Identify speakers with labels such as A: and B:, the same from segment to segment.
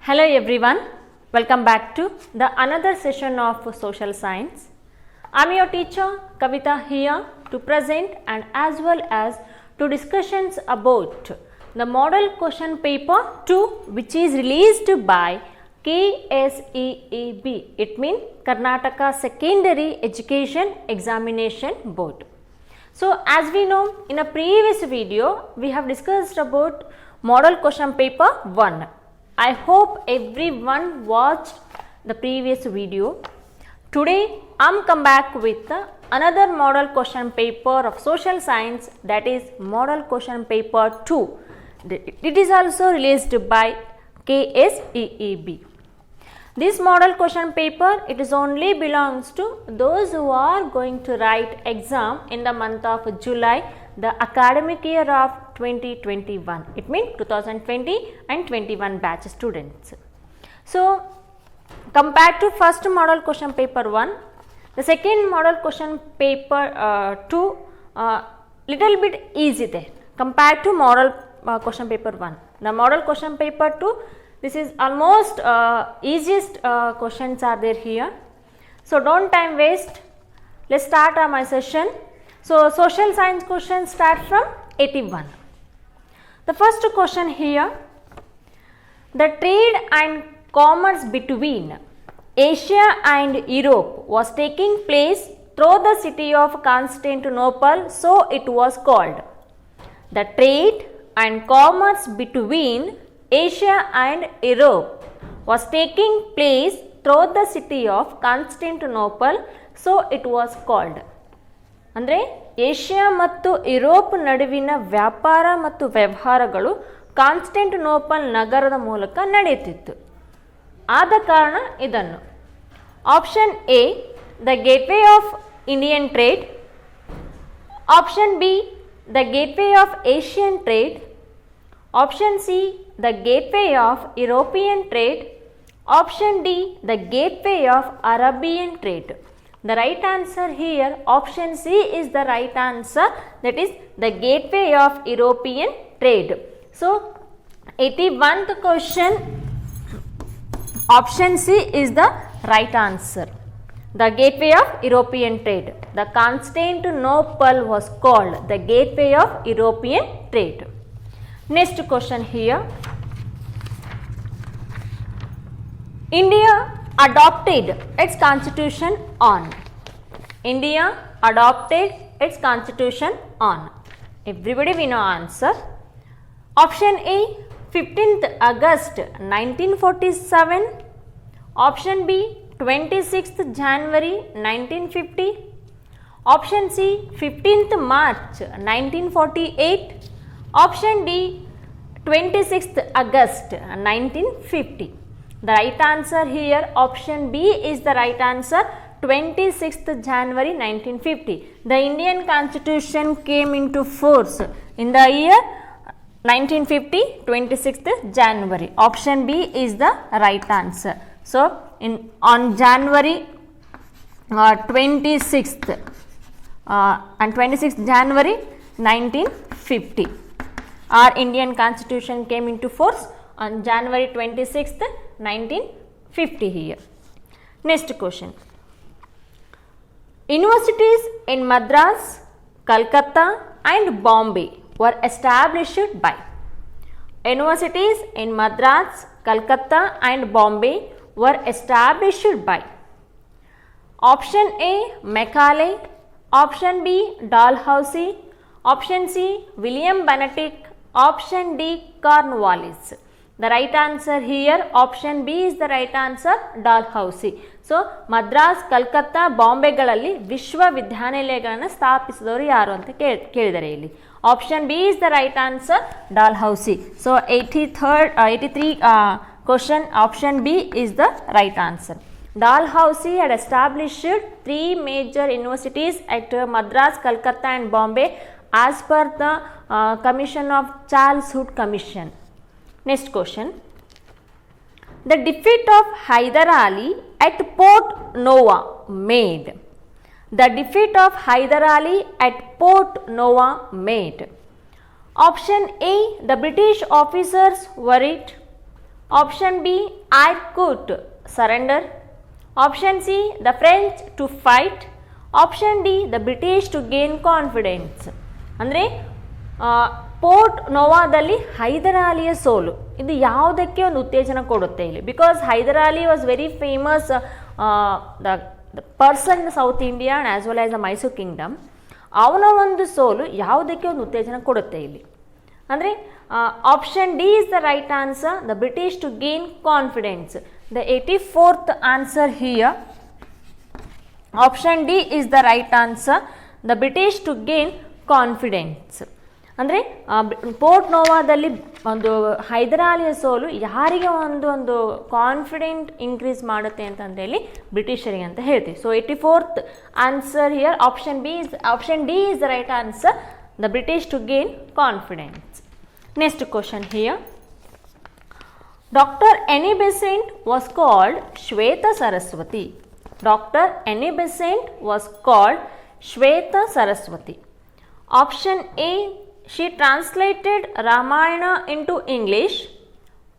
A: Hello everyone, welcome back to the another session of social science. I am your teacher Kavita here to present and as well as to discussions about the model question paper 2 which is released by KSEEB. It means Karnataka Secondary Education Examination Board. So as we know, in a previous video we have discussed about model question paper 1. I hope everyone watched the previous video. Today I am come back with another model question paper of social science, that is model question paper 2. It is also released by KSEEB. This model question paper, it is only belongs to those who are going to write exam in the month of July, the academic year of 2021. It means 2020 and 21 batch students. So, compared to first model question paper 1, the second model question paper 2 little bit easy there compared to model question paper 1. The model question paper 2, this is almost easiest questions are there here. So, don't time waste, let us start my session. So, social science questions start from 81. The first question here, the trade and commerce between Asia and Europe was taking place through the city of Constantinople, so it was called. The trade and commerce between Asia and Europe was taking place through the city of Constantinople, so it was called. ಅಂದರೆ Asia ಮತ್ತು Europe ನಡುವಿನ ವ್ಯಾಪಾರ ಮತ್ತು ವ್ಯವಹಾರಗಳು Constantinople ನಗರದ ಮೂಲಕ ನಡೆಯುತ್ತಿತ್ತು. ಆದ ಕಾರಣ ಇದನ್ನು option A the gateway of Indian trade, option B the gateway of Asian trade, option C the gateway of European trade, option D the gateway of Arabian trade. The right answer here, option C is the right answer, that is the gateway of European trade. So, 81th question, option C is the right answer, the gateway of European trade. The Constantinople was called the gateway of European trade. Next question here, India adopted its constitution on. India adopted its constitution on. Everybody we know answer. Option A 15th August 1947, option B 26th January 1950, option C 15th March 1948, option D 26th August 1950. The right answer here, option B is the right answer, 26th January 1950. The Indian Constitution came into force in the year 1950, 26th January. Option B is the right answer. So, on January 26th and 26th January 1950, our Indian Constitution came into force on January 26th 1950 here. Next question, universities in Madras, Calcutta and Bombay were established by. Universities in Madras, Calcutta and Bombay were established by. Option A Macaulay, option B Dalhousie, option C William Benedict, option D Cornwallis. The right answer here, option B is the right answer, Dalhousie. So, Madras, Calcutta, ಬಾಂಬೆಗಳಲ್ಲಿ ವಿಶ್ವವಿದ್ಯಾನಿಲಯಗಳನ್ನು ಸ್ಥಾಪಿಸಿದವರು ಯಾರು ಅಂತ ಕೇಳಿದರೆ ಇಲ್ಲಿ option B is the right answer, Dalhousie. So 83 question, option B is the right answer. Dalhousie had established 3 major universities at Madras, Calcutta and Bombay as per the commission of Charles Hood Commission. Next question, the defeat of Hyder Ali at Port Nova made. The defeat of Hyder Ali at Port Nova made. Option A, the British officers worried. Option B, Irkut, surrender. Option C, the French to fight. Option D, the British to gain confidence. ಅಂದರೆ port ನೋವಾದಲ್ಲಿ ಹೈದರ್ ಅಲಿಯ ಸೋಲು ಇದು ಯಾವುದಕ್ಕೆ ಒಂದು ಉತ್ತೇಜನ ಕೊಡುತ್ತೆ ಇಲ್ಲಿ, because Hyder Ali was very famous the person in South India and as well as the Mysuru kingdom. ಅವನ ಒಂದು ಸೋಲು ಯಾವುದಕ್ಕೆ ಒಂದು ಉತ್ತೇಜನ ಕೊಡುತ್ತೆ ಇಲ್ಲಿ ಅಂದರೆ option D is the right answer, the British to gain confidence. The 84th answer here. Option D is the right answer, the British to gain confidence. ಅಂದರೆ ಪೋರ್ಟ್ ನೋವಾದಲ್ಲಿ ಒಂದು ಹೈದರಾಲಿಯ ಸೋಲು ಯಾರಿಗೆ ಒಂದು ಕಾನ್ಫಿಡೆಂಟ್ ಇನ್ಕ್ರೀಸ್ ಮಾಡುತ್ತೆ ಅಂತಂದೇಳಿ ಬ್ರಿಟಿಷರಿಗೆ ಅಂತ ಹೇಳ್ತೀವಿ. So 84th answer here option D is the right answer, the British to gain confidence. Next question here. Dr. Annie Besant was called Shweta Saraswati. Dr. Annie Besant was called Shweta Saraswati. Option A, she translated Ramayana into English.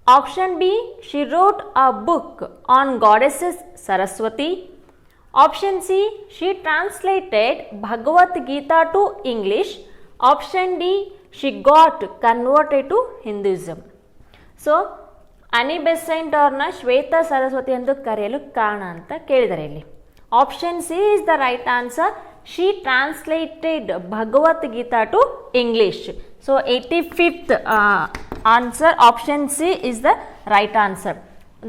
A: Option B, she wrote a book on goddesses Saraswati. Option C, she translated Bhagavad Gita to English. Option D, she got converted to Hinduism. So, Annie Besant ಅವ್ರನ್ನ ಶ್ವೇತಾ ಸರಸ್ವತಿ ಎಂದು ಕರೆಯಲು ಕಾರಣ ಅಂತ ಕೇಳಿದ್ದಾರೆ ಇಲ್ಲಿ. Option C is the right answer, she translated Bhagavad Gita to English. So 85th answer option C is the right answer.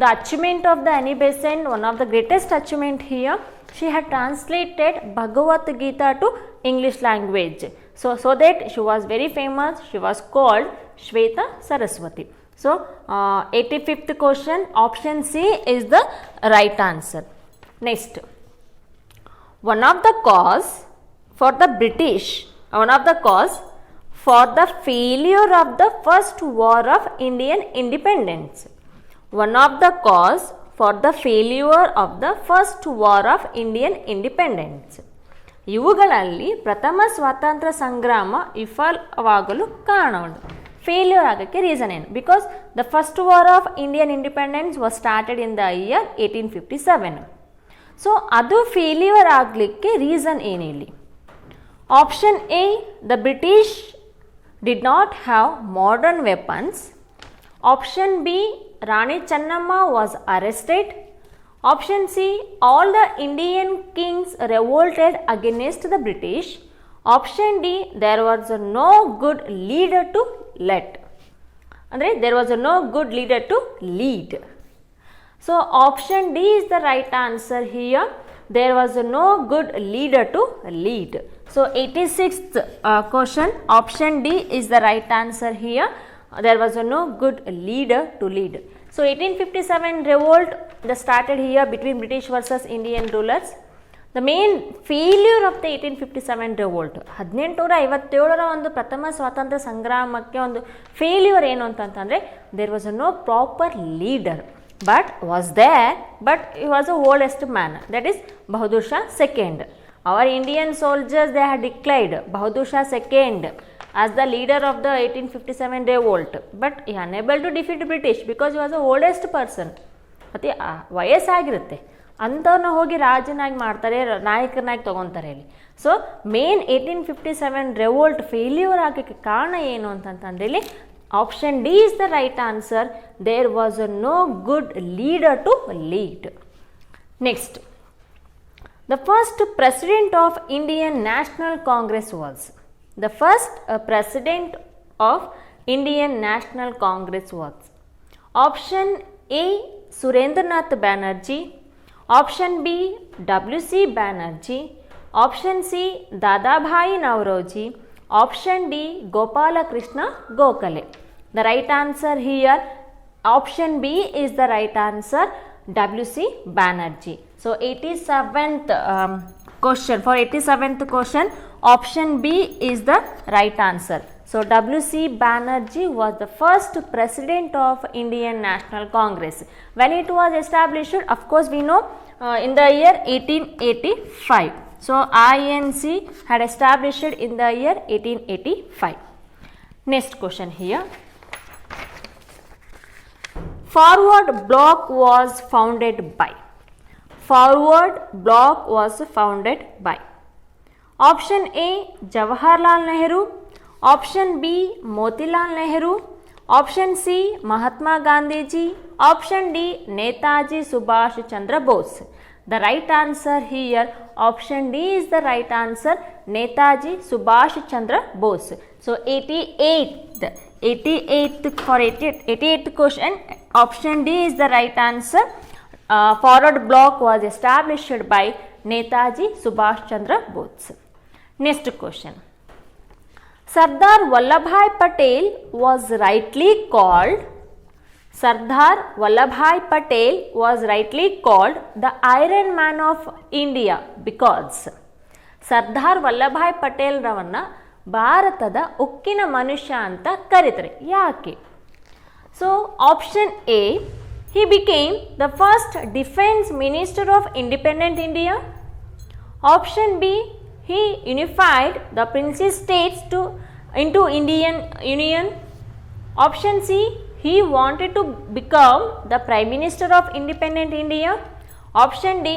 A: The achievement of the Annie Besant, one of the greatest achievement here, she had translated Bhagavad Gita to English language. So that she was very famous, she was called Shweta Saraswati. So 85th question, option C is the right answer. Next, one of the cause for the failure of the first war of Indian independence. One of the cause for the failure of the first war of Indian independence. ಇವುಗಳಲ್ಲಿ ಪ್ರಥಮ ಸ್ವಾತಂತ್ರ್ಯ ಸಂಗ್ರಾಮ ವಿಫಲವಾಗಲು ಕಾರಣಗಳು. Failure ಆಗೋಕ್ಕೆ reason ಏನು? Because the first war of Indian independence was started in the year 1857. So ಅದು failure ಆಗಲಿಕ್ಕೆ reason ಏನಿಲ್ಲಿ? Option A, the British did not have modern weapons. Option B, Rani Channamma was arrested. Option C, all the Indian kings revolted against the British. Option D, there was no good leader to lead. Andre, there was no good leader to lead. So, option D is the right answer here. There was no good leader to lead. So, 86th question, option D is the right answer here. There was no good leader to lead. So 1857 revolt started here between British versus Indian rulers. The main failure of the 1857 revolt, 1857 ಒಂದು ಪ್ರಥಮ ಸ್ವಾತಂತ್ರ್ಯ ಸಂಗ್ರಾಮಕ್ಕೆ ಒಂದು failure ಏನು ಅಂತಂತಂದರೆ, there was no proper leader, but was there, but he was the oldest man, that is Bahadur Shah II. Our Indian soldiers, they had declared Bahadur Shah II as the leader of the 1857 revolt, but he unable to defeat British because he was the oldest person. ಅತಿ ವಯಸ್ಸಾಗಿರುತ್ತೆ ಅಂಥವ್ರನ್ನ ಹೋಗಿ ರಾಜನಾಗಿ ಮಾಡ್ತಾರೆ, ನಾಯಕರನ್ನಾಗಿ ತೊಗೊತಾರೆ ಇಲ್ಲಿ. So main 1857 ರೆವೋಲ್ಟ್ failure ಆಗೋಕ್ಕೆ ಕಾರಣ ಏನು ಅಂತಂತಂದ್ರೆ ಇಲ್ಲಿ option D is the right answer, there was no good leader to lead. Next, the first president of Indian National Congress was. The first president of Indian National Congress was. Option A, Surendranath Banerjee. Option B, W.C. Banerjee. Option C, Dadabhai Nauroji. Option D, Gopala Krishna Gokhale. The right answer here, option B is the right answer, W.C. Banerjee. So 87th question, for 87th question, option B is the right answer. So W.C. Banerjee was the first president of Indian National Congress. When it was established, of course we know in the year 1885. So INC had established in the year 1885. Next question here. Forward Bloc was founded by? Forward Bloc was founded by. Option A, Jawaharlal Nehru. Option B, Motilal Nehru. Option C, Mahatma Gandhi ji. Option D, Netaji Subhash Chandra Bose. The right answer here, option D is the right answer, Netaji Subhash Chandra Bose. So 88th question, option D is the right answer. Forward Bloc was established by Netaji Subhash Chandra Bose. Next question. Sardar Vallabhbhai Patel was rightly called Sardar Vallabhbhai Patel was rightly called the Iron Man of India because Sardar Vallabhbhai Patel ravanna ಭಾರತದ ಉಕ್ಕಿನ ಮನುಷ್ಯ ಅಂತ ಕರೀತಾರೆ ಯಾಕೆ? So option A, he became the first defense minister of independent India. Option B, he unified the princely states into Indian Union. Option C, he wanted to become the Prime Minister of independent India. Option D,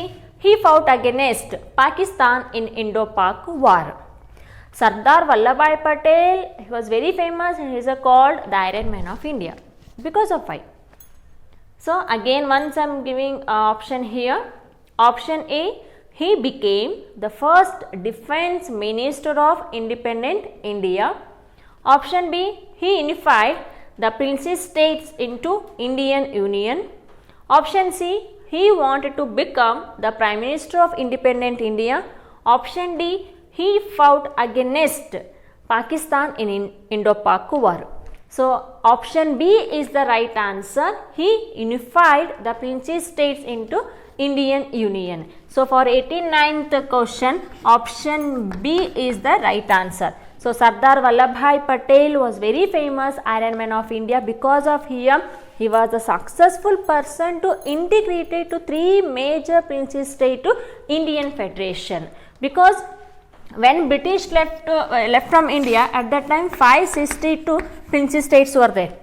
A: he fought against Pakistan in Indo-Pak war. Sardar Vallabhbhai Patel, he was very famous and he is called the Iron Man of India. Because of why? So again once I am giving option here. Option A, he became the first defense minister of independent India. Option B, he unified the princely states into Indian Union. Option C, he wanted to become the Prime Minister of independent India. Option D, he fought against Pakistan in Indo-Pak war. So option B is the right answer. He unified the princely states into Indian Union. So for 89th question, option B is the right answer. So Sardar Vallabhbhai Patel was very famous Iron Man of India because of him. He was a successful person to integrate it to three major princely states to Indian Federation. Because when British left from India, at that time 562 princely states were there.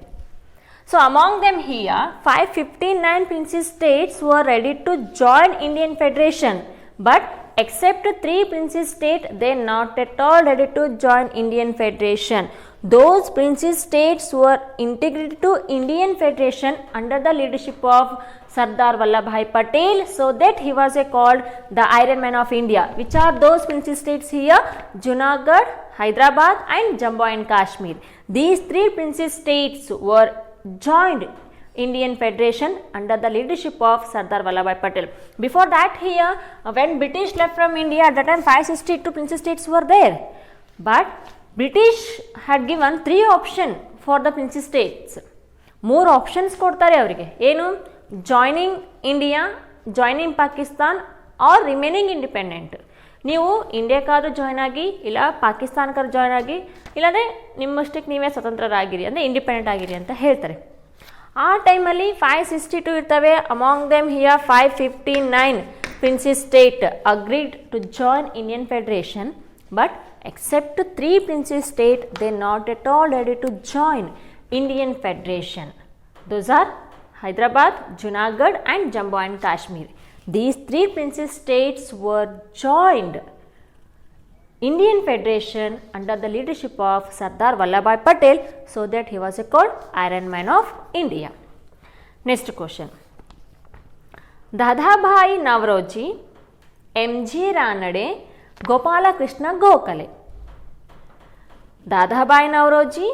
A: So among them here 559 princely states were ready to join Indian Federation, but except 3 princely states, they not at all ready to join Indian Federation. Those princely states were integrated to Indian Federation under the leadership of Sardar Vallabhbhai Patel, so that he was called the Iron Man of India. Which are those princely states here? Junagadh, Hyderabad and Jammu and Kashmir. These 3 princely states were joined Indian Federation under the leadership of Sardar Vallabhbhai Patel. Before that here, when British left from India, at that time 562 princely states were there. But British had given 3 options for the princely states. 3 options ಕೊಡ್ತಾರೆ ಅವರಿಗೆ. ಏನು? Joining India, joining Pakistan or remaining independent. ನೀವು ಇಂಡಿಯಾಕ್ಕಾದ್ರೂ join ಆಗಿ, ಇಲ್ಲ ಪಾಕಿಸ್ತಾನಕ್ಕಾದ್ರೂ join ಆಗಿ, ಇಲ್ಲಾಂದರೆ ನಿಮ್ಮಷ್ಟಕ್ಕೆ ನೀವೇ ಸ್ವತಂತ್ರರಾಗಿರಿ, ಅಂದರೆ ಇಂಡಿಪೆಂಡೆಂಟ್ ಆಗಿರಿ ಅಂತ ಹೇಳ್ತಾರೆ. ಆ ಟೈಮಲ್ಲಿ 562 ಇರ್ತವೆ. Among them here 559 princely state agreed to join Indian Federation, but except 3 princely state, they not at all ready to join Indian Federation. Those are Hyderabad, Junagadh and Jammu and Kashmir. These 3 princely states were joined Indian Federation under the leadership of Sardar Vallabhbhai Patel, so that he was called Iron Man of India. Next question. Dadabhai Naoroji, M.G. Ranade, Gopalakrishna Gokhale. Dadabhai Naoroji,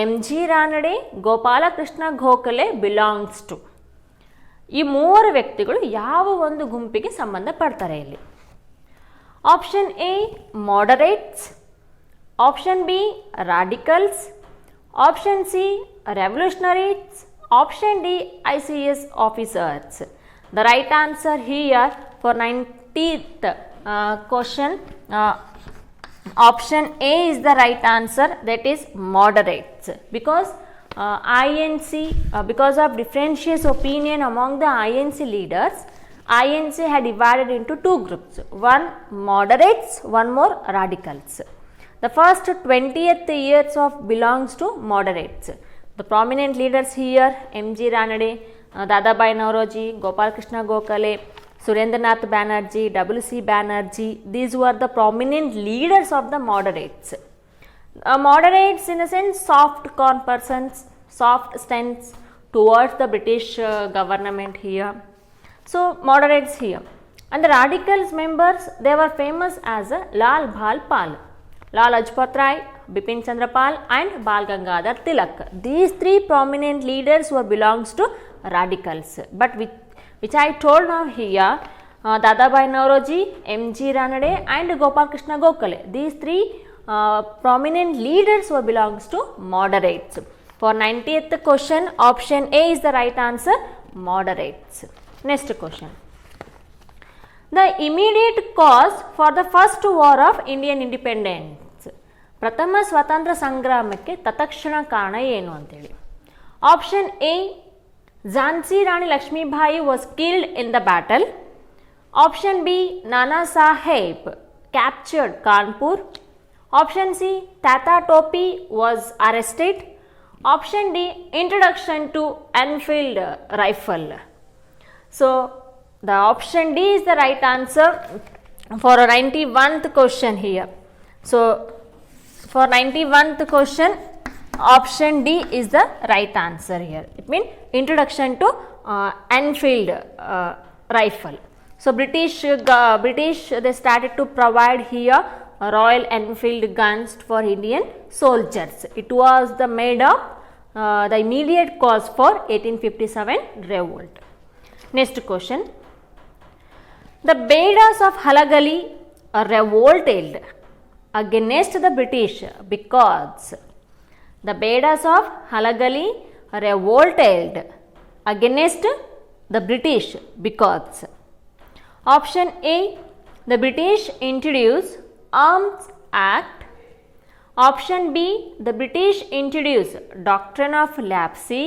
A: M.G. Ranade, Gopalakrishna Gokhale belongs to. ಈ 3 ವ್ಯಕ್ತಿಗಳು ಯಾವ ಒಂದು ಗುಂಪಿಗೆ ಸಂಬಂಧ ಪಡ್ತಾರೆ ಇಲ್ಲಿ? Option A moderates, option B radicals, option C revolutionaries, option D ICS officers. The right answer here for 90th question, option A is the right answer, that is moderates. Because INC, because of differentious opinion among the INC leaders, INC had divided into 2 groups, one moderates, one more radicals. The first 20th years of belongs to moderates. The prominent leaders here, M.G. Ranade, Dadabhai Naoroji, Gopal Krishna Gokhale, Surendranath Banerjee, W.C. Banerjee. These were the prominent leaders of the moderates. Moderates in a sense, soft core persons, soft stance towards the British government here. So, moderates here. And the radicals members, they were famous as Lal Bhal Pal, Lal Lajpat Rai, Bipin Chandra Pal and Bal Gangadhar Tilak. These three prominent leaders were belongs to radicals. But which I told now here, Dadabhai Naoroji, M.G. Ranade and Gopal Krishna Gokhale. These three prominent leaders were belongs to moderates. For 90th question, option A is the right answer, moderates. Next question. The immediate cause for the first war of Indian independence. ಪ್ರಥಮ ಸ್ವಾತಂತ್ರ್ಯ ಸಂಗ್ರಾಮಕ್ಕೆ ತತ್ಕ್ಷಣ ಕಾರಣ ಏನು ಅಂತೇಳಿ. Option A, Jhansi Rani Lakshmibai was killed in the battle. Option B, Nana Saheb captured Kanpur. Option C, Tatya Tope was arrested. Option D, introduction to Enfield rifle. So the option D is the right answer for a 91th question here. So, for 91th question, option D is the right answer here. It means introduction to Enfield rifle. So, British they started to provide here Royal Enfield guns for Indian soldiers. It was the made of the immediate cause for 1857 revolt. Next question. The Bedas of Halagali revolted against the British because the Bedas of Halagali revolted against the British because option A, the British introduced Arms Act. Option B, the British introduced Doctrine of Lapsy.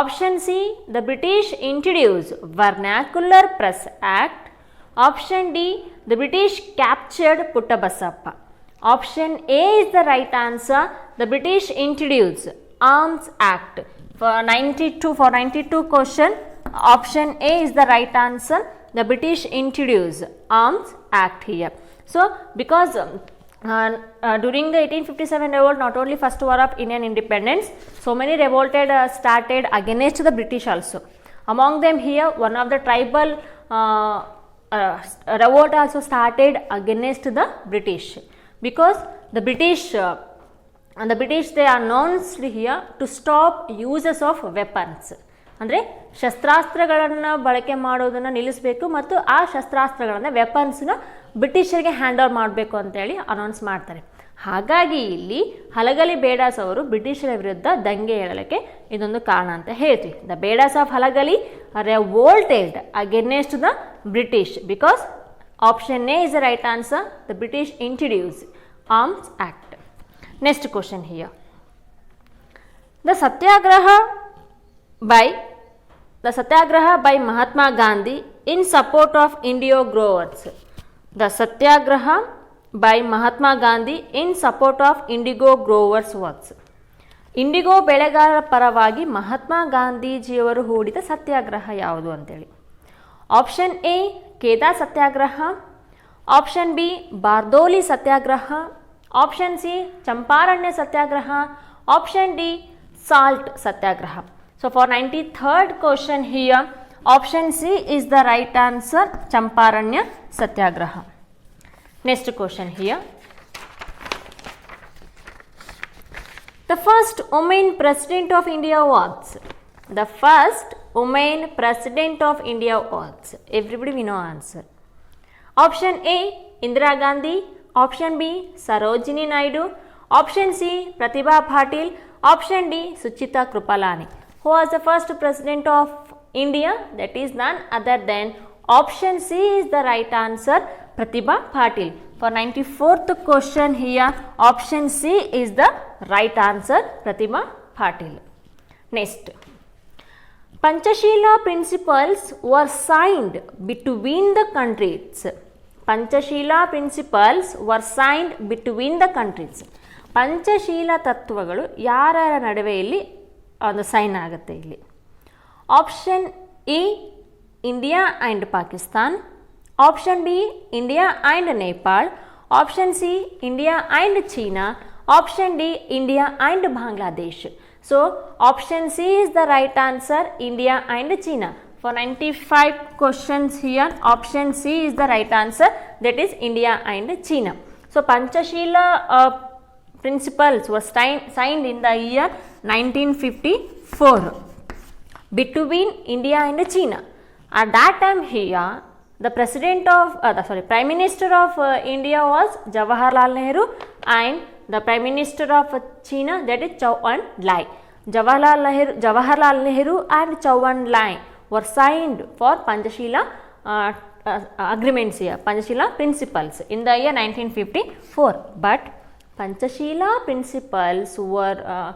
A: Option C, the British introduced Vernacular Press Act. Option D, the British captured Puttabasappa. Option A is the right answer. The British introduced Arms Act. For 92 question, option A is the right answer. The British introduced Arms Act here. So, because during the 1857 revolt, not only first war of Indian independence, so many revolted started against the British also. Among them here, one of the tribal revolt also started against the British, because the British they announced here to stop uses of weapons. ಅಂದರೆ ಶಸ್ತ್ರಾಸ್ತ್ರಗಳನ್ನು ಬಳಕೆ ಮಾಡೋದನ್ನು ನಿಲ್ಲಿಸಬೇಕು ಮತ್ತು ಆ ಶಸ್ತ್ರಾಸ್ತ್ರಗಳನ್ನು ವೆಪನ್ಸ್ನ ಬ್ರಿಟಿಷರಿಗೆ hand over ಮಾಡಬೇಕು ಅಂತೇಳಿ ಅನೌನ್ಸ್ ಮಾಡ್ತಾರೆ. ಹಾಗಾಗಿ ಇಲ್ಲಿ ಹಲಗಲಿ ಬೇಡಾಸ್ ಅವರು ಬ್ರಿಟಿಷರ ವಿರುದ್ಧ ದಂಗೆ ಏಳಲಿಕ್ಕೆ ಇದೊಂದು ಕಾರಣ ಅಂತ ಹೇಳ್ತೀವಿ. The Bedas of Halagali revolted against the British because option A is the right answer. The British introduce arms act. Next question here. The satyagraha by Mahatma Gandhi in support of Indigo growers. The Satyagraha by Mahatma Gandhi in support of Indigo growers was. Indigo ಬೆಳೆಗಾರರ ಪರವಾಗಿ ಮಹಾತ್ಮ ಗಾಂಧೀಜಿಯವರು ಹೂಡಿದ ಸತ್ಯಾಗ್ರಹ ಯಾವುದು ಅಂತೇಳಿ. Option A, Kheda satyagraha. Option B, Bardoli satyagraha. Option C, Champaran satyagraha. Option D, salt satyagraha. So, for 93rd question here, option C is the right answer, Champaranya Satyagraha. Next question here. The first woman president of India was. The first woman president of India was. Everybody we know answer. Option A, Indira Gandhi. Option B, Sarojini Naidu. Option C, Pratibha Patil. Option D, Suchita Kripalani. Who was the first president of India? That is none other than option C is the right answer, Pratibha Patil. For 94th question here, option C is the right answer, Pratibha Patil. Next. Panchashila principles were signed between the countries. Panchashila principles were signed between the countries. Panchsheel ತತ್ವಗಳು ಯಾರ ನಡುವೆ ಇಲ್ಲಿ ಒಂದು sign ಆಗುತ್ತೆ ಇಲ್ಲಿ. Option E, India and Pakistan. Option B, India and Nepal. Option C, India and China. Option D, India and Bangladesh. So, option C is the right answer, India and China. For 95 questions here, option C is the right answer, that is India and China. So, Panchashila principles were signed in the year 1954 between India and China. At that time here, the Prime Minister of India was Jawaharlal Nehru and the Prime Minister of China, that is Zhou Enlai. Jawaharlal Nehru and Zhou Enlai were signed for Panchashila agreements here, Panchashila principles in the year 1954. But Panchashila principles were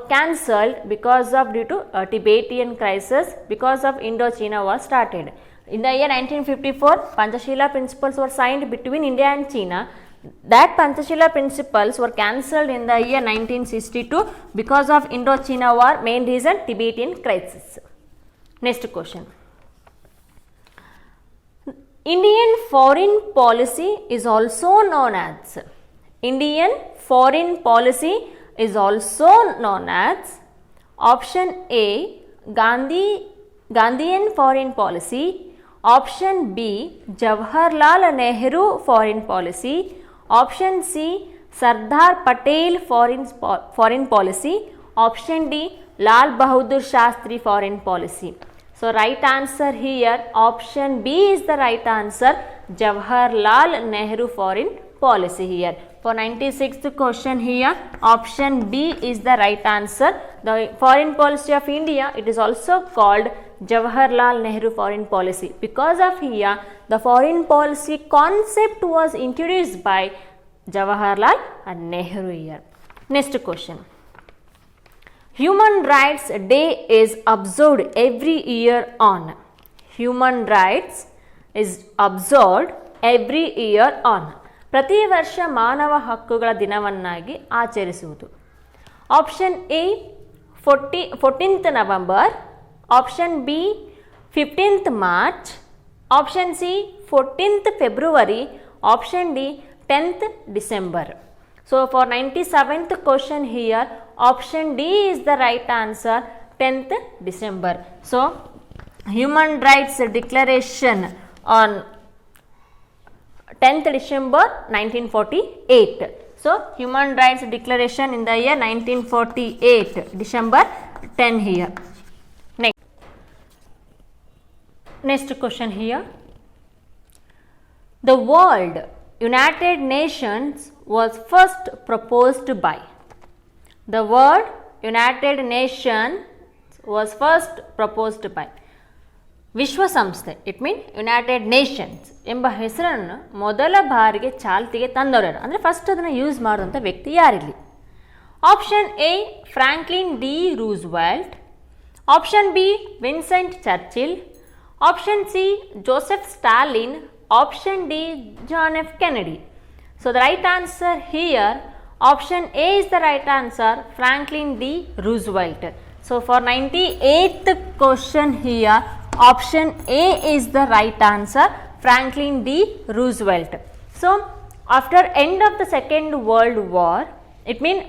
A: cancelled because of due to Tibetan crisis, because of Indochina was started. In the year 1954, Panchashila principles were signed between India and China. That Panchashila principles were cancelled in the year 1962 because of Indochina war, main reason Tibetan crisis. Next question. Indian foreign policy is also known as option A, Gandhian foreign policy, option B, Jawaharlal Nehru foreign policy, option C, Sardar Patel foreign policy, option D, Lal Bahadur Shastri foreign policy. So, right answer here, option B is the right answer, Jawaharlal Nehru foreign policy here. For 96th question here, option B is the right answer. The foreign policy of India, it is also called Jawaharlal Nehru foreign policy. Because of here, the foreign policy concept was introduced by Jawaharlal and Nehru here. Next question. Human Rights Day is observed every year on. Human Rights is observed every year on. ಪ್ರತಿ ವರ್ಷ ಮಾನವ ಹಕ್ಕುಗಳ ದಿನವನ್ನಾಗಿ ಆಚರಿಸುವುದು. Option A 14th November, option B 15th March, option C 14th February, option D 10th December. So, for 97th question here, option D is the right answer, 10th December. So, Human Rights Declaration on 10th December 1948. So, Human Rights Declaration in the year 1948, December 10 here. Next question here. The World United Nations was first proposed by. The word United Nations was first proposed by. ವಿಶ್ವಸಂಸ್ಥೆ, it mean United Nations ಎಂಬ ಹೆಸರನ್ನು ಮೊದಲ ಬಾರಿಗೆ ಚಾಲ್ತಿಗೆ ತಂದವರು, ಅಂದರೆ first ಅದನ್ನು use ಮಾಡುವಂಥ ವ್ಯಕ್ತಿ ಯಾರಿರಲಿ? Option A Franklin D Roosevelt, option B Vincent Churchill, option C Joseph Stalin, option D John F Kennedy. So, the right answer here, option A is the right answer, Franklin D. Roosevelt. So, for 98th question here, option A is the right answer, Franklin D. Roosevelt. So, after end of the Second World War, it means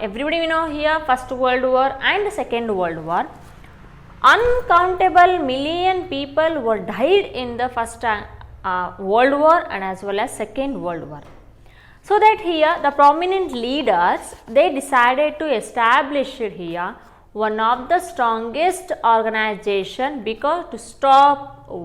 A: everybody we know here, First World War and Second World War, uncountable million people were died in the First World War and as well as Second World War. So, that here the prominent leaders, they decided to establish here one of the strongest organization because to stop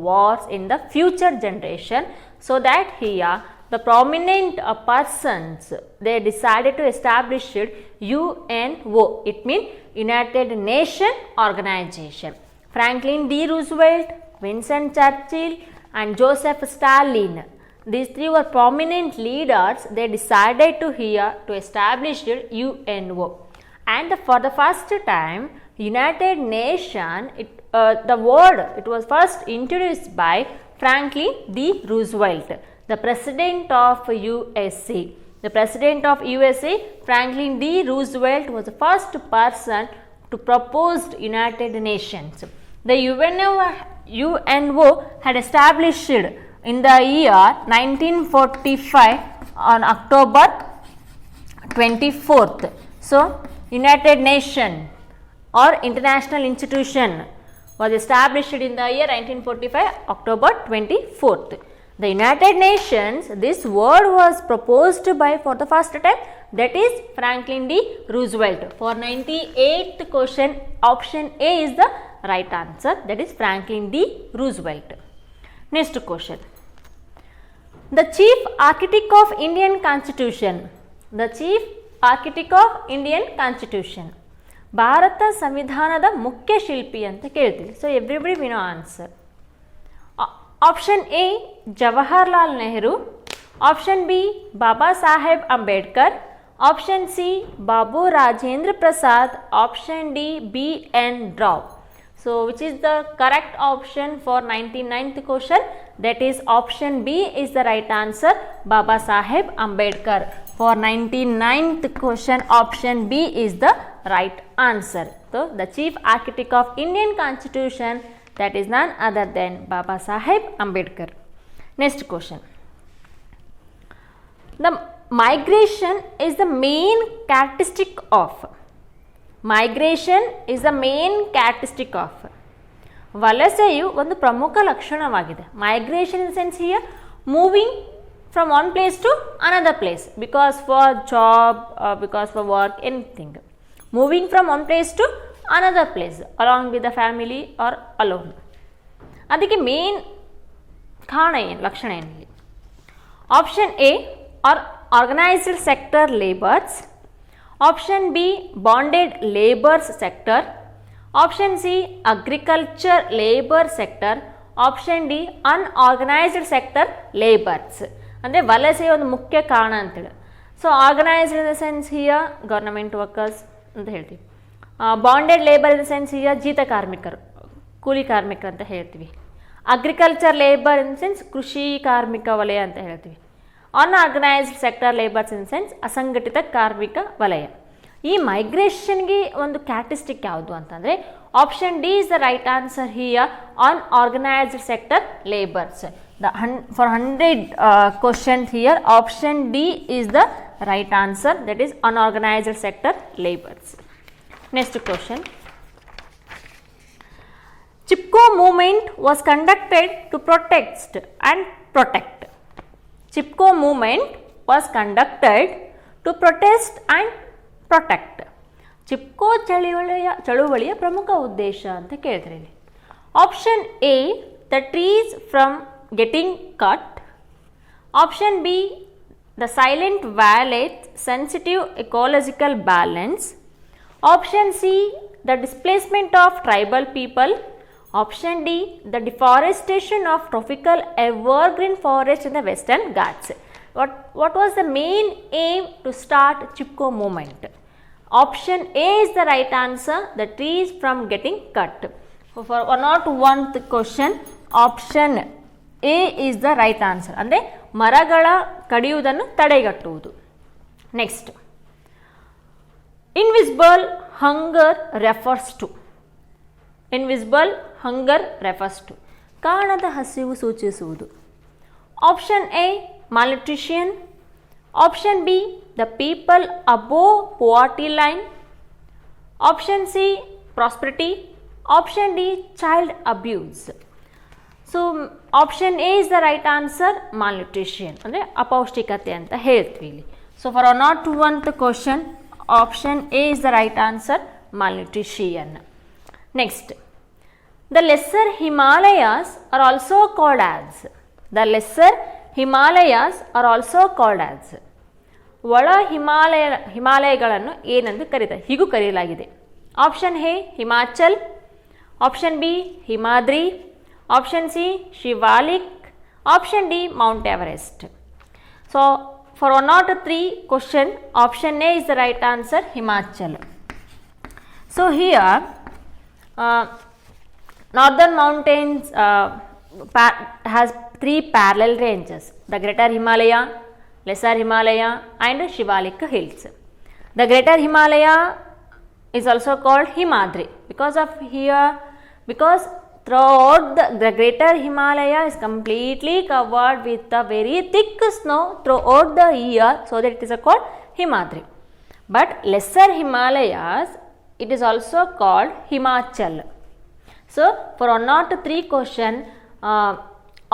A: wars in the future generation. So, that here the prominent persons, they decided to establish it UNO, it means United Nations Organization. Franklin D. Roosevelt, Winston Churchill and Joseph Stalin. These three were prominent leaders. They decided to here to establish it UNO, and for the first time United Nations, the word it was first introduced by Franklin D. Roosevelt, the President of USA. The President of USA, Franklin D. Roosevelt, was the first person to proposed United Nations. The UNO had established in the year 1945 on October 24th. So, United Nations or international institution was established in the year 1945 October 24th. The United Nations, this word was proposed by for the first time, that is Franklin D. Roosevelt. For 98th question, option A is the right answer, that is Franklin D. Roosevelt. Next question. The chief architect of Indian Constitution. The chief architect of Indian Constitution. Bharat ಸಂವಿಧಾನದ ಮುಖ್ಯ ಶಿಲ್ಪಿ ಅಂತ ಕೇಳ್ತೀವಿ. So everybody we know answer. Option A Jawaharlal Nehru, option B Baba Saheb Ambedkar, option C Babu Rajendra Prasad, option D B N Rao. So which is the correct option for 99th question? That is option B is the right answer, Baba Saheb Ambedkar. For 99th question, option B is the right answer. So the chief architect of Indian Constitution, that is none other than Baba Saheb Ambedkar. Next question. The migration is the main characteristic of. Migration is the main characteristic of. ವಲಸೆಯು ಒಂದು ಪ್ರಮುಖ ಲಕ್ಷಣವಾಗಿದೆ. Migration in sense here moving from one place to another place because for job, because for work, anything. Moving from one place to another place along with the family or alone. ಅದಕ್ಕೆ main ಕಾರಣ ಏನು, ಲಕ್ಷಣ ಏನಿಲ್ಲ. Option A or organised sector labours, option B bonded labours sector, option C agriculture labour sector, option D unorganised sector labours. ಅಂದರೆ ವಲಸೆಯ ಒಂದು ಮುಖ್ಯ ಕಾರಣ ಅಂತೇಳಿ. So organised in the sense here government workers ಅಂತ ಹೇಳ್ತೀವಿ. Bonded labour in the sense here ಜೀತ ಕಾರ್ಮಿಕರು, ಕೂಲಿ ಕಾರ್ಮಿಕರು ಅಂತ ಹೇಳ್ತೀವಿ. ಅಗ್ರಿಕಲ್ಚರ್ ಲೇಬರ್ ಇನ್ ಸೆನ್ಸ್ ಕೃಷಿ ಕಾರ್ಮಿಕ ವಲಯ ಅಂತ ಹೇಳ್ತೀವಿ. Unorganised sector labours in sense ಅಸಂಘಟಿತ ಕಾರ್ಮಿಕ ವಲಯ. ಈ ಮೈಗ್ರೇಷನ್ಗೆ ಒಂದು ಕ್ಯಾರೆಕ್ಟರಿಸ್ಟಿಕ್ ಯಾವುದು ಅಂತಂದರೆ option D is the right answer here, unorganised sector labours. For 100 question here option D is the right answer, that is unorganised sector labours. Next question. Chipko movement was conducted to protect and protect. Chipko movement was conducted to protest and protect. Chipko ಚಳುವಳಿಯ ಪ್ರಮುಖ ಉದ್ದೇಶ ಅಂತ ಕೇಳಿದ್ರೆ ಇಲ್ಲಿ option A the trees from getting cut, option B the silent violates sensitive ecological balance, option C the displacement of tribal people, option D the deforestation of tropical evergreen forest in the Western Ghats. What was the main aim to start Chipko movement? Option A is the right answer, the trees from getting cut. For 101th question, option A is the right answer. ಅಂದರೆ ಮರಗಳ ಕಡಿಯುವುದನ್ನು ತಡೆಗಟ್ಟುವುದು. Next, invisible hunger refers to. Invisible hunger refers to ಕಾಣದ ಹಸಿವು ಸೂಚಿಸುವುದು. Option A malnutrition, option B the people above poverty line, option C prosperity, option D child abuse. So option A is the right answer, malnutrition ಅಂದರೆ ಅಪೌಷ್ಟಿಕತೆ ಅಂತ ಹೇಳ್ತೀವಿ ಇಲ್ಲಿ. So for a not one question, option A is the right answer, malnutrition. Next, the lesser Himalayas are also called as. The lesser Himalayas are also called as. ಒಳ ಹಿಮಾಲಯಗಳನ್ನು ಏನೆಂದು ಕರೀತಾರೆ, ಹೀಗೂ ಕರೆಯಲಾಗಿದೆ. Option A Himachal, option B Himadri, option C Shivalik, option D Mount Everest. So for 103 question, option A is the right answer, Himachal. So here northern mountains has 3 parallel ranges, the Greater Himalaya, Lesser Himalaya and Shivalik Hills. The Greater Himalaya is also called Himadri because of here, because throughout the greater Himalaya is completely covered with a very thick snow throughout the year, so that it is called Himadri. But lesser Himalayas, it is also called Himachal. So for 103 question,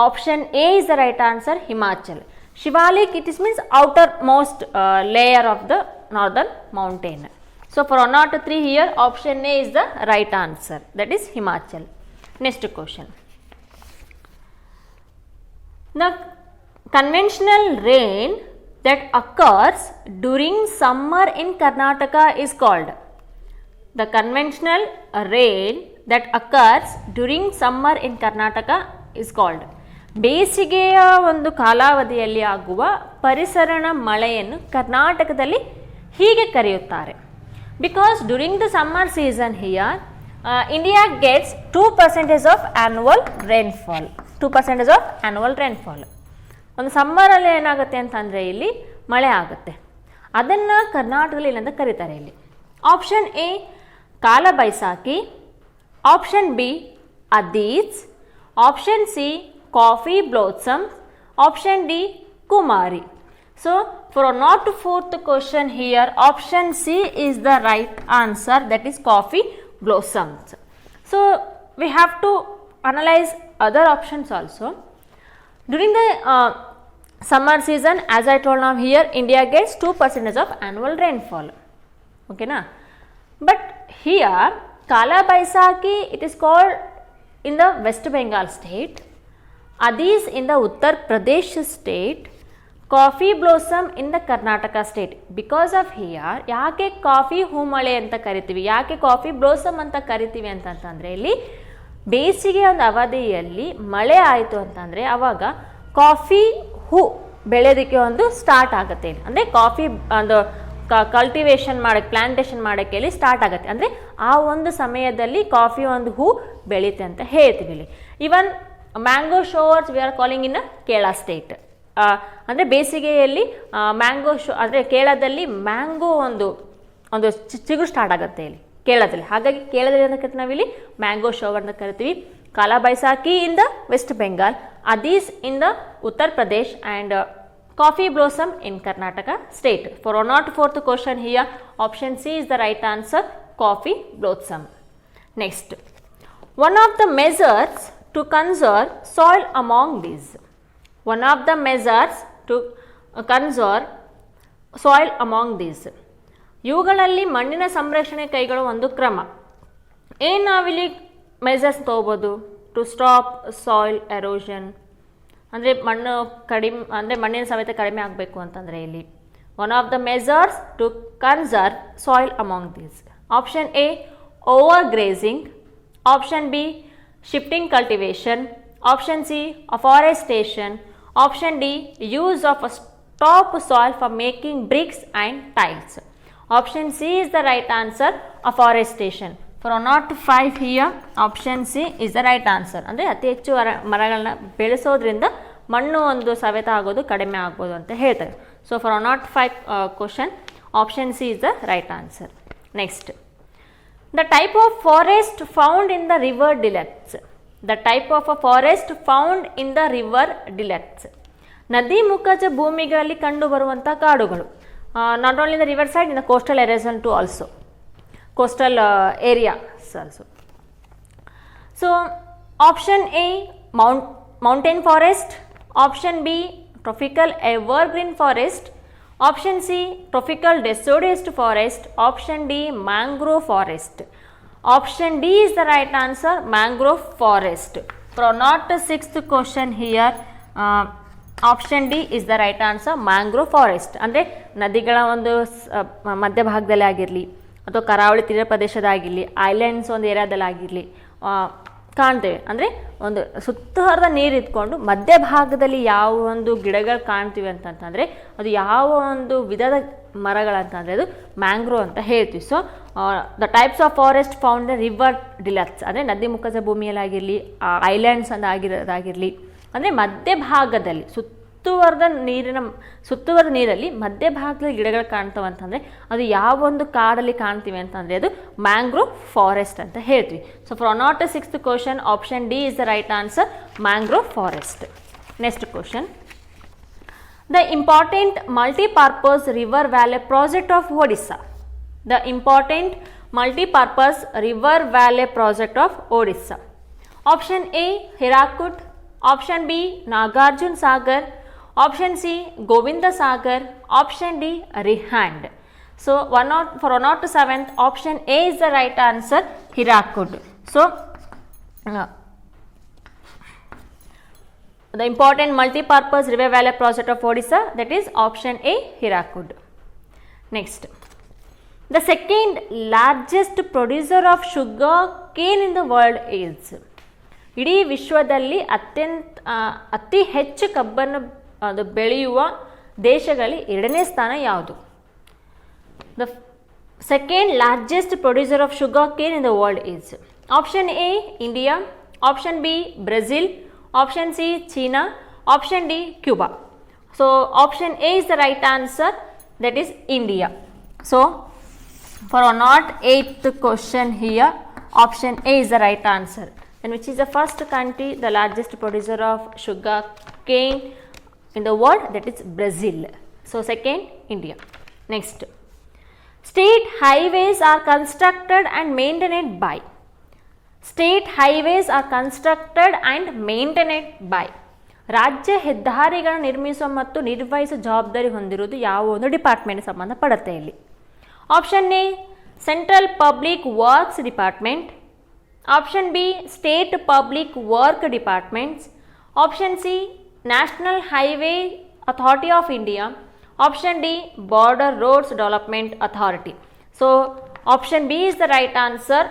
A: option A is the right answer, Himachal. Shivalik, it is means outermost layer of the northern mountain. So for 103 here, option A is the right answer, that is Himachal. Next question. The conventional rain that occurs during summer in Karnataka is called. The conventional rain that occurs during summer in Karnataka is called. ಬೇಸಿಗೆಯ ಒಂದು ಕಾಲಾವಧಿಯಲ್ಲಿ ಆಗುವ ಪರಿಸರಣ ಮಳೆಯನ್ನು ಕರ್ನಾಟಕದಲ್ಲಿ ಹೀಗೆ ಕರೆಯುತ್ತಾರೆ. Because during the summer season here India gets 2% of annual rainfall. 2% of annual rainfall. ಒಂದು ಸಮ್ಮರಲ್ಲಿ ಏನಾಗುತ್ತೆ ಅಂತಂದರೆ ಇಲ್ಲಿ ಮಳೆ ಆಗುತ್ತೆ, ಅದನ್ನು ಕರ್ನಾಟಕದಲ್ಲಿ ಏನಂತ ಕರೀತಾರೆ ಇಲ್ಲಿ. Option A Kal Baisakhi, option B aandhis, option C coffee blossoms, option D Kumari. So for not fourth question here, option C is the right answer, that is coffee blossoms. So we have to analyze other options also. During the summer season, as I told now here, India gets 2% of annual rainfall. Okay na? But here Kala Baisakhi, it is called in the West Bengal state, Adis in the Uttar Pradesh state, coffee blossom in the Karnataka state. Because of here ಯಾಕೆ coffee Hoomale ಅಂತ ಕರಿತೀವಿ, ಯಾಕೆ coffee blossom ಅಂತ ಕರಿತೀವಿ ಅಂತಂತಂದರೆ, ಇಲ್ಲಿ ಬೇಸಿಗೆ ಒಂದು ಅವಧಿಯಲ್ಲಿ ಮಳೆ ಆಯಿತು ಅಂತಂದರೆ ಆವಾಗ ಕಾಫಿ ಹೂ ಬೆಳೆಯೋದಕ್ಕೆ ಒಂದು ಸ್ಟಾರ್ಟ್ ಆಗುತ್ತೆ. ಅಂದರೆ ಕಾಫಿ ಒಂದು ಕಲ್ಟಿವೇಷನ್ ಮಾಡೋಕ್ಕೆ, ಪ್ಲಾಂಟೇಷನ್ ಮಾಡೋಕ್ಕೆ ಇಲ್ಲಿ ಸ್ಟಾರ್ಟ್ ಆಗುತ್ತೆ. ಅಂದರೆ ಆ ಒಂದು ಸಮಯದಲ್ಲಿ ಕಾಫಿ ಒಂದು ಹೂ ಬೆಳೀತೆ ಅಂತ ಹೇಳ್ತೀವಿ ಇಲ್ಲಿ. Even mango showers we are calling in Kerala state. ಅಂದರೆ ಬೇಸಿಗೆಯಲ್ಲಿ ಮ್ಯಾಂಗೋ ಅಂದರೆ ಕೇರಳದಲ್ಲಿ ಮ್ಯಾಂಗೋ ಒಂದು ಚಿಗುರು ಸ್ಟಾರ್ಟ್ ಆಗುತ್ತೆ ಇಲ್ಲಿ ಕೇರಳದಲ್ಲಿ. ಹಾಗಾಗಿ ಕೇರಳದಲ್ಲಿ ಅಂತ ಕರಿತೀವಿ ನಾವಿಲ್ಲಿ ಮ್ಯಾಂಗೋ ಶೋವರ್ ಅಂತ ಕರಿತೀವಿ. Kala Baisakhi in the West Bengal, aandhis in the Uttar Pradesh and coffee blossom in Karnataka state. For not fourth question here, option C is the right answer, coffee blossom. Next, one of the measures to conserve soil among these. One of the measures to conserve soil among these. ಇವುಗಳಲ್ಲಿ ಮಣ್ಣಿನ ಸಂರಕ್ಷಣೆ ಕೈಗೊಳ್ಳುವ ಒಂದು ಕ್ರಮ. ಏನು ನಾವಿಲ್ಲಿ measures ತೊಗೋಬೋದು to stop soil erosion, ಅಂದರೆ ಮಣ್ಣು ಕಡಿಮೆ, ಅಂದರೆ ಮಣ್ಣಿನ ಸವೆತ ಕಡಿಮೆ ಆಗಬೇಕು ಅಂತಂದರೆ ಇಲ್ಲಿ one of the measures to conserve soil among these. Option A overgrazing, option B shifting cultivation, option C afforestation, option D use of a top soil for making bricks and tiles. Option C is the right answer, afforestation. For not 5 here, option C is the right answer. ಅಂದರೆ ಅತಿ ಹೆಚ್ಚು ಮರಗಳನ್ನ ಬೆಳೆಸೋದ್ರಿಂದ ಮಣ್ಣು ಒಂದು ಸವೆತ ಆಗೋದು ಕಡಿಮೆ ಆಗ್ಬೋದು ಅಂತ ಹೇಳ್ತಾರೆ. So for not 5 question, option C is the right answer. Next, the type of forest found in the river deltas. The type of a forest found in the river deltas. ನದಿ ಮುಖಜ ಭೂಮಿಗಳಲ್ಲಿ ಕಂಡು ಬರುವಂಥ ಕಾಡುಗಳು. Not only in the river side, in the coastal areas too also, coastal areas also. So option A mountain forest, option B tropical evergreen forest, option C tropical deciduous forest, option D mangrove forest. Option D is the right answer, mangrove forest. For not 6th question here, option D is the right answer, mangrove forest. ಅಂದರೆ ನದಿಗಳ ಒಂದು ಮಧ್ಯಭಾಗದಲ್ಲಿ ಆಗಿರಲಿ ಅಥವಾ ಕರಾವಳಿ ತೀರ ಪ್ರದೇಶದಾಗಿರಲಿ, islands ಒಂದು ಏರಿಯಾದಲ್ಲಿ ಆಗಿರಲಿ ಕಾಣ್ತೇವೆ. ಅಂದರೆ ಒಂದು ಸುತ್ತಹರದ ನೀರು ಇದ್ಕೊಂಡು ಮಧ್ಯಭಾಗದಲ್ಲಿ ಯಾವ ಒಂದು ಗಿಡಗಳು ಕಾಣ್ತೀವಿ ಅಂತಂತಂದರೆ ಅದು ಯಾವ ಒಂದು ವಿಧದ ಮರಗಳಂತಂದರೆ ಅದು ಮ್ಯಾಂಗ್ರೋವ್ ಅಂತ ಹೇಳ್ತೀವಿ. So the types of forest found the river deltas, ಅಂದರೆ ನದಿ ಮುಖಜ ಭೂಮಿಯಲ್ಲಾಗಿರಲಿ, ಐಲ್ಯಾಂಡ್ಸ್ ಅಂತ ಆಗಿರೋದಾಗಿರಲಿ, ಅಂದರೆ ಮಧ್ಯಭಾಗದಲ್ಲಿ ಸುತ್ತ ಸುತ್ತುವರೆದ ನೀರಲ್ಲಿ ಮಧ್ಯಭಾಗದಲ್ಲಿ ಗಿಡಗಳು ಕಾಣ್ತವೆ ಅಂತಂದರೆ ಅದು ಯಾವ ಒಂದು ಕಾಡಲ್ಲಿ ಕಾಣ್ತೀವಿ ಅಂತಂದರೆ ಅದು ಮ್ಯಾಂಗ್ರೋವ್ ಫಾರೆಸ್ಟ್ ಅಂತ ಹೇಳ್ತೀವಿ. So for not 6th question option D is the right answer, mangrove forest. Next question, the important multi-purpose river valley project of Odisha. The important multi-purpose river valley project of Odisha. Option A, Hirakud. Option B, Nagarjun Sagar. Option C, Govinda Sagar. Option D, Rihand. So for 107th, option A is the right answer, Hirakud. So the important multi-purpose river valley project of Odisha, that is option A, Hirakud. Next, the second largest producer of sugar cane in the world is. ಇಡೀ ವಿಶ್ವದಲ್ಲಿ ಅತಿ ಹೆಚ್ಚು ಕಬ್ಬನ್ನು ಬೆಳೆಯುವ ದೇಶಗಳಲ್ಲಿ ಎರಡನೇ ಸ್ಥಾನ ಯಾವುದು? The second largest producer of sugar cane in the world is. Option A, India. Option B, Brazil. Option C, China. Option D, Cuba. So option A is the right answer, that is India. So for our not 8th question here, option A is the right answer. And which is the first country, the largest producer of sugar cane in the world? That is Brazil. So second, India. Next, state highways are constructed and maintained by. State highways are constructed and maintained by. ರಾಜ್ಯ ಹೆದ್ದಾರಿಗಳನ್ನು ನಿರ್ಮಿಸುವ ಮತ್ತು ನಿರ್ವಹಿಸುವ ಜವಾಬ್ದಾರಿ ಹೊಂದಿರುವುದು ಯಾವ ಒಂದು department ಸಂಬಂಧಪಡುತ್ತೆ ಇಲ್ಲಿ? Option A, central public works department. Option B, state public work departments. Option C, national highway authority of India. Option D, border roads development authority. So option B is the right answer,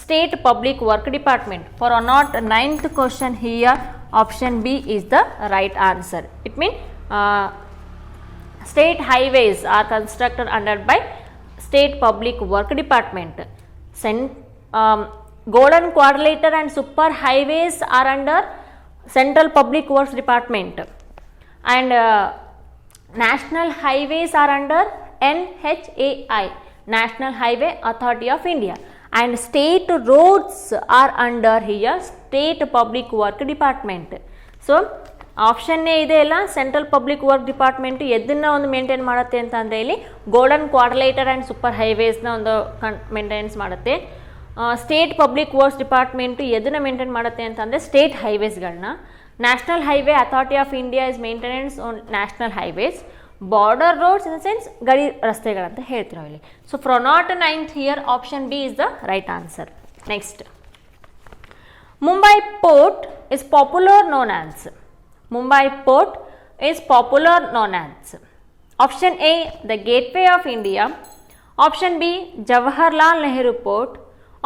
A: State Public Work Department. For or not 9th question here, option B is the right answer. It means state highways are constructed under by State Public Work Department. Golden Quadrilateral and Super Highways are under Central Public Works Department, and National Highways are under NHAI, National Highway Authority of India. And state roads are under here State Public Work Department. So ಆಪ್ಷನ್ನೇ ಇದೆ ಅಲ್ಲ, central public work department ಎದನ್ನ ಒಂದು maintain ಮಾಡುತ್ತೆ ಅಂತಂದರೆ ಇಲ್ಲಿ golden quadrilateral and super ಹೈವೇಸ್ನ ಒಂದು ಮೇಂಟೆನೆನ್ಸ್ ಮಾಡುತ್ತೆ. ಸ್ಟೇಟ್ ಪಬ್ಲಿಕ್ ವರ್ಕ್ಸ್ ಡಿಪಾರ್ಟ್ಮೆಂಟು ಎದನ್ನ ಮೇಂಟೈನ್ ಮಾಡುತ್ತೆ ಅಂತಂದರೆ ಸ್ಟೇಟ್ ಹೈವೇಸ್ಗಳನ್ನ. National highway authority of India is maintenance on national highways. Border roads in the sense ಗಡಿ ರಸ್ತೆಗಳಂತ ಹೇಳ್ತೀವಿ ನಾವಿಲ್ಲಿ. So for not 9th here option B is the right answer. Next, Mumbai port is popular known as. Mumbai port is popular known as. Option A, the gateway of India. Option B, Jawaharlal Nehru port.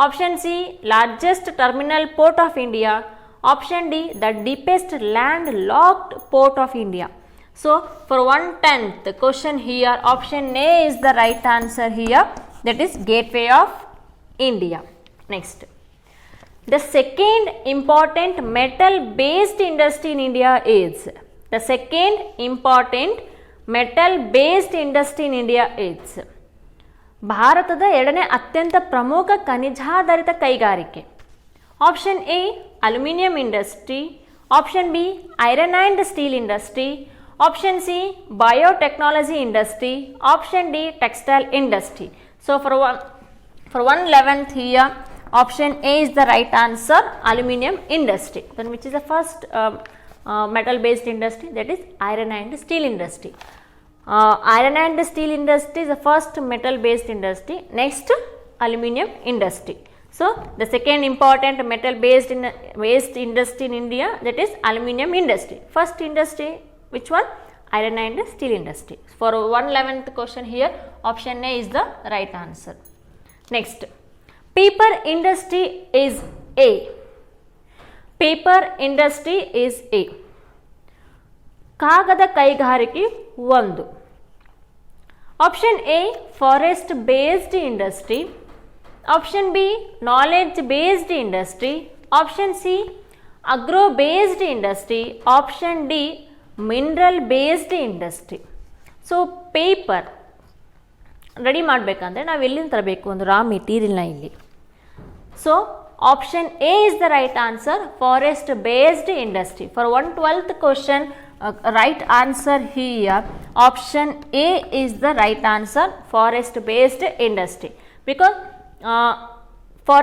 A: Option C, largest terminal port of India. Option D, the deepest land locked port of India. So for 1/10 question here, option A is the right answer here, that is Gateway of India. Next, the second important metal based industry in India is. The second important metal based industry in India is. ಭಾರತದ ಎರಡನೇ ಅತ್ಯಂತ ಪ್ರಮುಖ ಖನಿಜಾಧಾರಿತ ಕೈಗಾರಿಕೆ. Option A, aluminium industry. Option B, iron and steel industry. Option C, biotechnology industry. Option D, textile industry. So for 1/11 here, option A is the right answer, aluminium industry. Then which is the first metal based industry? That is iron and steel industry. Iron and steel industry is the first metal based industry. Next, aluminium industry. So the second important metal based industry in India, that is aluminium industry. First industry, which one? Iron and steel industry. For 1/11 question here, option A is the right answer. Next, paper industry is A. Paper industry is A. ಕಾಗದ ಕೈಗಾರಿಕೆ 1. Option A, forest based industry. Option B, knowledge based industry. Option C, agro based industry. Option D, mineral based industry. So paper ready ಮಾಡಬೇಕಂದ್ರೆ ನಾವು ಎಲ್ಲಿಂದ ತರಬೇಕು ಒಂದು ರಾ ಮೆಟೀರಿಯಲ್ನ ಇಲ್ಲಿ. So option A is the right answer, forest based industry. For 1/12 question right answer here, option A is the right answer, forest based industry, because for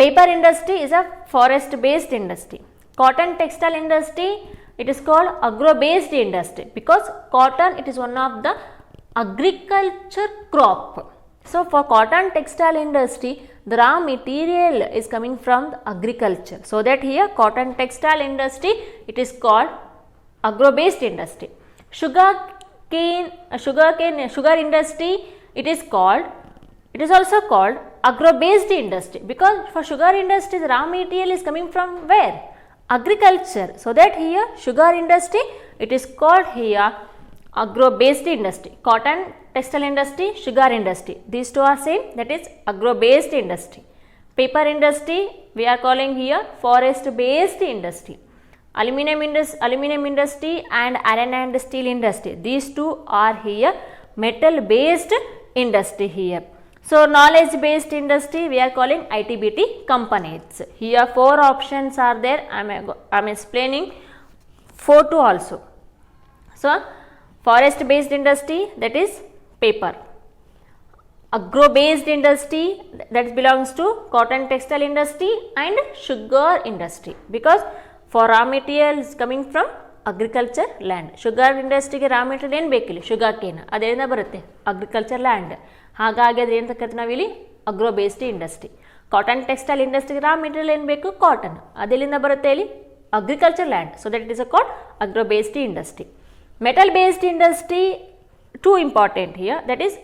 A: paper industry is a forest based industry. Cotton textile industry, it is called agro based industry, because cotton it is one of the agriculture crop. So for cotton textile industry, the raw material is coming from the agriculture, so that here cotton textile industry it is called agro based industry. Sugar industry it is also called agro based industry, because for sugar industry the raw material is coming from where? Agriculture, so that here sugar industry it is called here agro based industry. Cotton textile industry, sugar industry, these two are same, that is agro based industry. Paper industry we are calling here forest based industry. Aluminum industry and iron and steel industry, these two are here metal based industry here. So knowledge based industry we are calling ITBT companies. Here 4 options are there, I am explaining 4 to also. So forest based industry, that is paper. Agro based industry, that belongs to cotton textile industry and sugar industry, because for raw material is coming from agriculture land. Sugar industry ಗೆ raw material ಏನು ಬೇಕಿಲ್ಲ, sugar cane ಅದರಿಂದ ಬರುತ್ತೆ, agriculture land. ಹಾಗಾಗಿ ಅದ್ರ ಏನು ಕರಿತೀವಿ ನಾವಿಲ್ಲಿ agro based industry. Cotton textile ಇಂಡಸ್ಟ್ರಿಗೆ ರಾ ಮೆಟೀರಿಯಲ್ ಏನು ಬೇಕು, ಕಾಟನ್, ಅದೆಲ್ಲಿಂದ ಬರುತ್ತೆ ಇಲ್ಲಿ agriculture land, so that it is a called agro based industry. Metal based industry, two important here, that is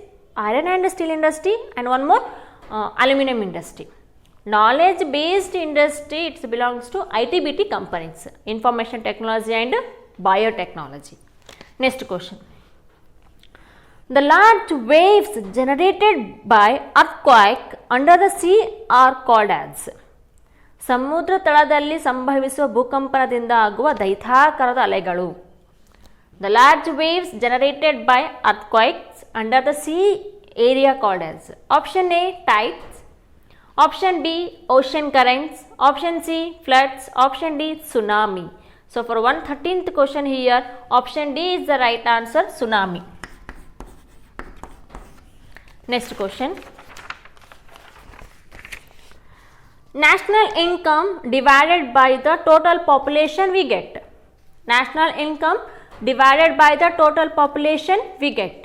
A: iron and steel industry and one more aluminum industry. Knowledge based industry, it belongs to ITBT companies, information technology and biotechnology. Next question. The large waves generated by earthquake under the sea are called as. ಸಮುದ್ರ ತಳದಲ್ಲಿ ಸಂಭವಿಸುವ ಭೂಕಂಪನದಿಂದ ಆಗುವ ದೈತ್ಯಾಕಾರದ ಅಲೆಗಳು. The large waves generated by earthquakes under the sea area called as. Option A, tides. Option B, ocean currents. Option C, floods. Option D, tsunami. So for 113th question here, option D is the right answer, tsunami. Next question. National income divided by the total population we get. National income divided by the total population we get.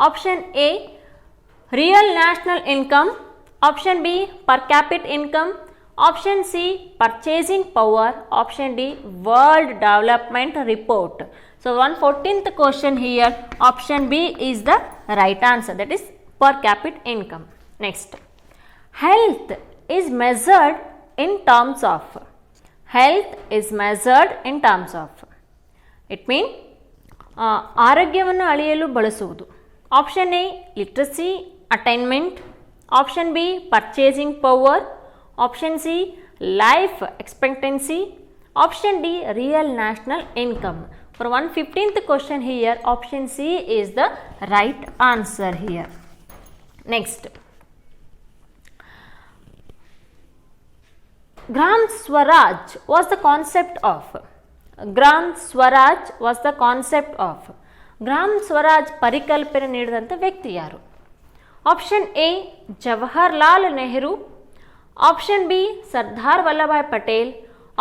A: Option A, real national income. Option B, per capita income. Option C, purchasing power. Option D, world development report. So 114th question here, option B is the right answer, that is per capita income. Next, health is measured in terms of. Health is measured in terms of. It means ಆರೋಗ್ಯವನ್ನು ಅಳೆಯಲು ಬಳಸುವುದು. Option A, literacy attainment. Option B, purchasing power. Option C, life expectancy. Option D, real national income. For 115th question here, option C is the right answer here. Next, Gram Swaraj was the concept of. Gram Swaraj was the concept of. Gram Swaraj ಪರಿಕಲ್ಪನೆ ನೀಡಿದಂಥ ವ್ಯಕ್ತಿ ಯಾರು? Option A, Jawaharlal Nehru. Option B, Sardar Vallabhbhai Patel.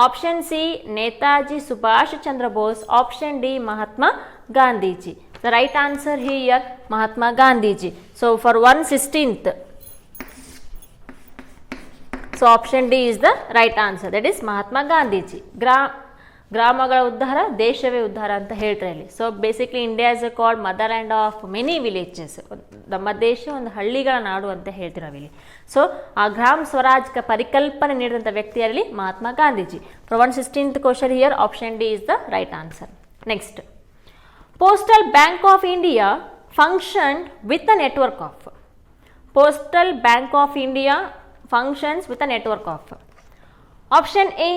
A: Option C, Netaji Subhash Chandra Bose. Option D, Mahatma Gandhiji. The right answer here, Mahatma Gandhiji. So for 116th, so option D is the right answer, that is Mahatma Gandhiji. ಗ್ರಾಮಗಳ ಉದ್ಧಾರ ದೇಶವೇ ಉದ್ಧಾರ ಅಂತ ಹೇಳ್ತಾರೆ ಇಲ್ಲಿ. So basically India is called mother land of many villages. ನಮ್ಮ ದೇಶ ಒಂದು ಹಳ್ಳಿಗಳ ನಾಡು ಅಂತ ಹೇಳ್ತೀವಿ ನಾವಿಲ್ಲಿ. ಸೊ ಆ ಗ್ರಾಮ್ ಸ್ವರಾಜ್ ಪರಿಕಲ್ಪನೆ ನೀಡಿದಂಥ ವ್ಯಕ್ತಿ ಯಾರಲ್ಲಿ? Mahatma Gandhiji. For 116th question here, option D is the right answer. Next, Postal Bank of India functioned with a network of. Postal Bank of India functions with a network of. Option A,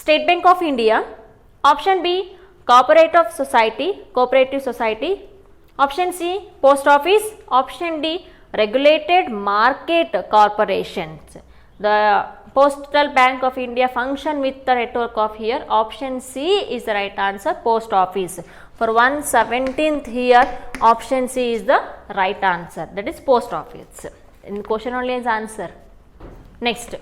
A: State Bank of India. Option B, cooperative society. Option C, post office. Option D, regulated market corporations. The Postal Bank of India function with the network of here. Option C is the right answer, post office. For 117th here, option C is the right answer, that is post office. In question only is answer. Next,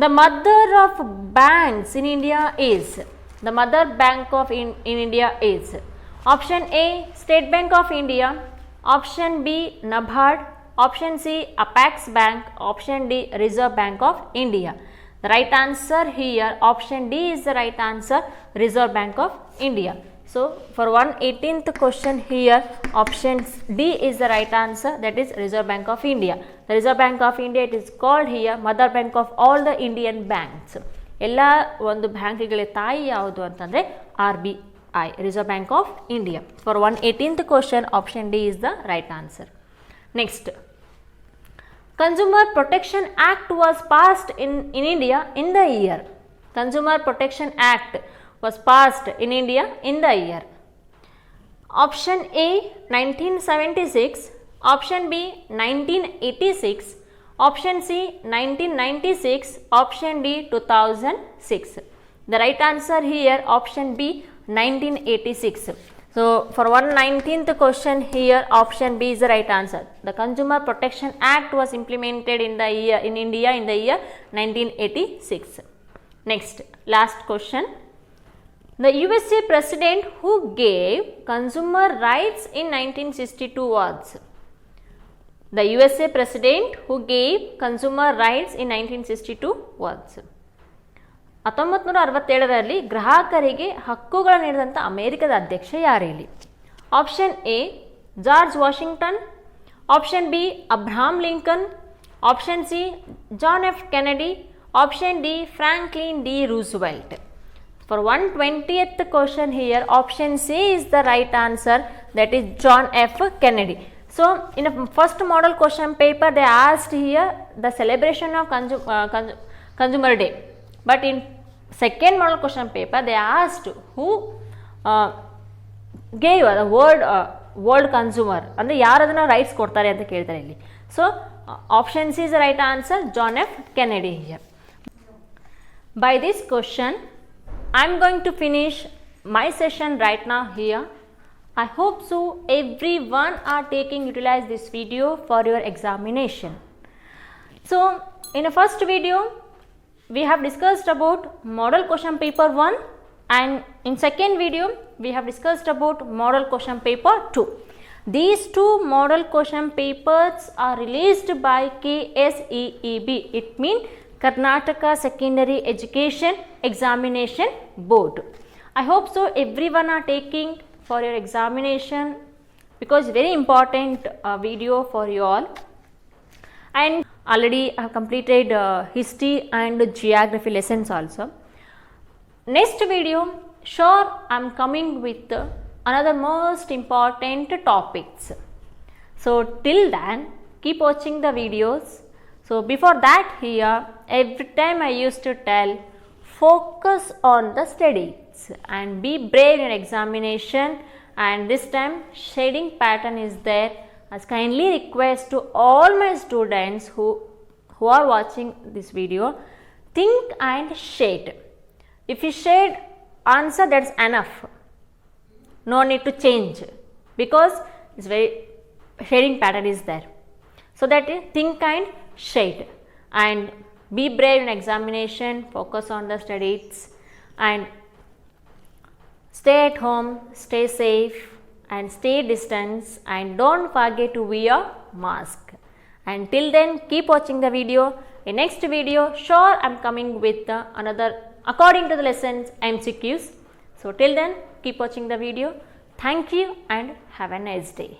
A: the mother of banks in India is, the mother bank of in India is, option A, State Bank of India, option B, NABARD, option C, Apex Bank, option D, Reserve Bank of India. The right answer here, option D is the right answer, Reserve Bank of India. So, for 118th question here, option D is the right answer, that is Reserve Bank of India. The Reserve Bank of India, it is called here mother bank of all the Indian banks. ಎಲ್ಲ ಒಂದು ಬ್ಯಾಂಕ್ಗಳ ತಾಯಿ ಯಾವುದು ಅಂತಂದರೆ RBI, Reserve Bank of India. For 118th question, option D is the right answer. Next, Consumer Protection Act was passed in India in the year. Consumer Protection Act was passed in India in the year. Option A, 1976, option B, 1986, option C, 1996, option D, 2006. The right answer here, option B, 1986. So, for 119th question here, option B is the right answer. The Consumer Protection Act was implemented in the year, in India in the year 1986. Next, last question. The USA president who gave consumer rights in 1962 was? The USA president who gave consumer rights in 1962 was? 1967ರಲ್ಲಿ ಗ್ರಾಹಕರಿಗೆ ಹಕ್ಕುಗಳ ನೀಡಿದಂಥ ಅಮೆರಿಕದ ಅಧ್ಯಕ್ಷ ಯಾರು ಇಲ್ಲಿ? Option A, George Washington, option B, Abraham Lincoln, option C, John F Kennedy, option D, Franklin D Roosevelt. For 120th question here, option C is the right answer, that is John F. Kennedy. So, in a first model question paper, they asked here the celebration of Consumer Day. But in second model question paper, they asked who gave the word world consumer, ಅಂದರೆ ಯಾರು ಅದನ್ನು rights ಕೊಡ್ತಾರೆ ಅಂತ ಕೇಳ್ತಾರೆ ಇಲ್ಲಿ. So option C is the right answer, John F Kennedy here. By this question, I am going to finish my session right now here. I hope so everyone are utilize this video for your examination. So, in the first video, we have discussed about model question paper 1, and in second video we have discussed about model question paper 2. These two model question papers are released by KSEEB. It means Karnataka Secondary Education Examination Board. I hope so everyone are taking for your examination, because very important video for you all. And already I have completed history and geography lessons also. Next video, sure I am coming with another most important topics. So till then, keep watching the videos. So before that here, every time I used to tell, focus on the studies and be brave in examination, and this time shading pattern is there. As kindly request to all my students who are watching this video, think and shade. If you shade answer, that's enough. No need to change, because it's very shading pattern is there. So that is think and shade, and be brave in examination, focus on the studies, and stay at home, stay safe, and stay distance, and don't forget to wear mask. And till then, keep watching the video. In next video, sure I am coming with another according to the lessons MCQs. So till then, keep watching the video. Thank you and have a nice day.